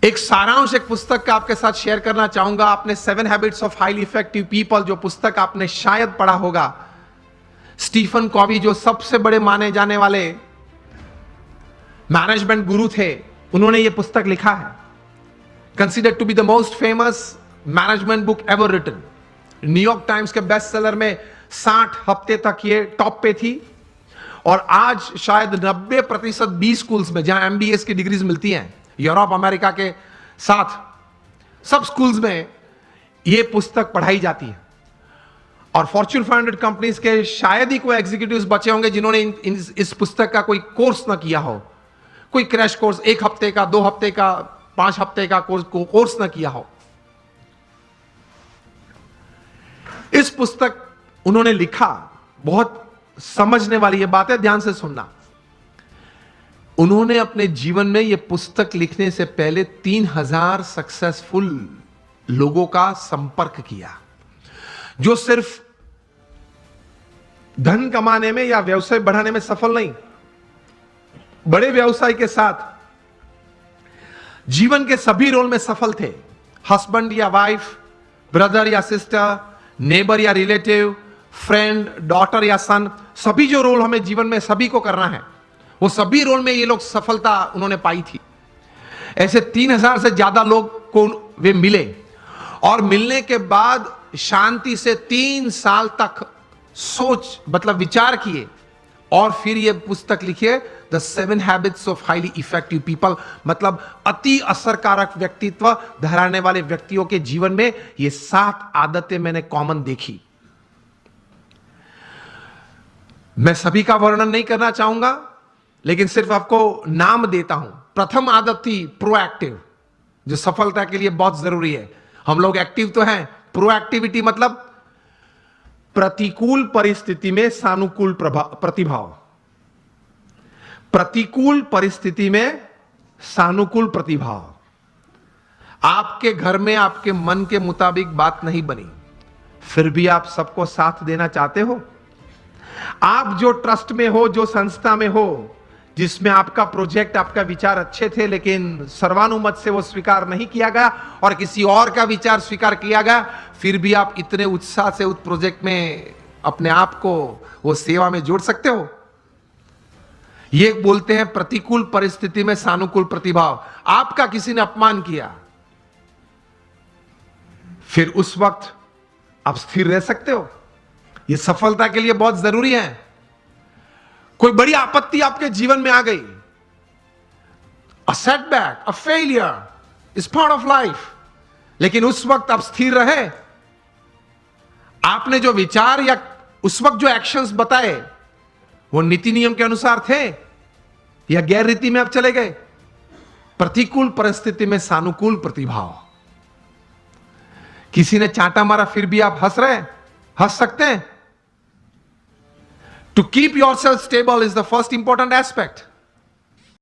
एक सारांश एक पुस्तक का आपके साथ शेयर करना चाहूंगा। आपने 7 habits of highly effective people जो पुस्तक आपने शायद पढ़ा होगा, स्टीफन कॉवी जो सबसे बड़े माने जाने वाले मैनेजमेंट गुरु थे, उन्होंने यह पुस्तक लिखा है। Considered to be the most famous management book ever written. New York Times के बेस्ट सेलर में 60 हफ्ते तक ये टॉप पे थी और आज शायद 90% बी स्कूल्स में जहां MBA की डिग्रीज मिलती हैं यूरोप अमेरिका के साथ सब स्कूल्स में यह पुस्तक पढ़ाई जाती है। और फॉर्च्यून 500 कंपनीज के शायद ही कोई एग्जीक्यूटिव्स बचे होंगे जिन्होंने इस पुस्तक का कोई कोर्स ना किया हो, कोई क्रैश कोर्स 1 हफ्ते का, 2 हफ्ते का, 5 हफ्ते का कोर्स ना किया हो। इस पुस्तक उन्होंने लिखा, बहुत समझने वाली यह बात है, ध्यान से सुनना। उन्होंने अपने जीवन में यह पुस्तक लिखने से पहले 3000 सक्सेसफुल लोगों का संपर्क किया, जो सिर्फ धन कमाने में या व्यवसाय बढ़ाने में सफल नहीं, बड़े व्यवसाय के साथ जीवन के सभी रोल में सफल थे। हस्बैंड या वाइफ, ब्रदर या सिस्टर, नेबर या रिलेटिव, फ्रेंड, डॉटर या सन, सभी जो रोल हमें जीवन में सभी को करना है, वो सभी रोल में ये लोग सफलता उन्होंने पाई थी। ऐसे 3000 से ज्यादा लोग को वे मिले और मिलने के बाद शांति से 3 साल तक विचार किए और फिर ये पुस्तक लिखिए, the 7 habits of highly effective people. मतलब अति असरकारक व्यक्तित्व धराने वाले व्यक्तियों के जीवन में ये 7 आदतें मैंने कॉमन देखी। मैं सभी का वर्णन नहीं करना चाहूंगा, लेकिन सिर्फ आपको नाम देता हूं। प्रथम आदत थी प्रोएक्टिव, जो सफलता के लिए बहुत जरूरी है। हम लोग एक्टिव तो हैं, प्रोएक्टिविटी मतलब प्रतिकूल परिस्थिति में सानुकूल प्रतिभाव। प्रतिकूल परिस्थिति में सानुकूल प्रतिभाव। आपके घर में आपके मन के मुताबिक बात नहीं बनी, फिर भी आप सबको साथ देना चाहते हो। आप जो ट्रस्ट में हो, जो संस्था में हो, जिसमें आपका प्रोजेक्ट, आपका विचार अच्छे थे, लेकिन सर्वानुमत से वो स्वीकार नहीं किया गया और किसी और का विचार स्वीकार किया गया, फिर भी आप इतने उत्साह से उस प्रोजेक्ट में अपने आप को वो सेवा में जोड़ सकते हो। ये बोलते हैं प्रतिकूल परिस्थिति में सानुकूल प्रतिभाव। आपका किसी ने अपमान किया, फिर उस वक्त आप स्थिर रह सकते हो। ये सफलता के लिए बहुत जरूरी है। कोई बड़ी आपत्ति आपके जीवन में आ गई, a setback, a failure is part of life, लेकिन उस वक्त आप स्थिर रहे। आपने जो विचार या उस वक्त जो एक्शंस बताए वो नीति नियम के अनुसार थे या गैर रीति में आप चले गए। प्रतिकूल परिस्थिति में सानुकूल प्रतिभाव। किसी ने चांटा मारा, फिर भी आप हंस सकते हैं। To keep yourself stable is the first important aspect.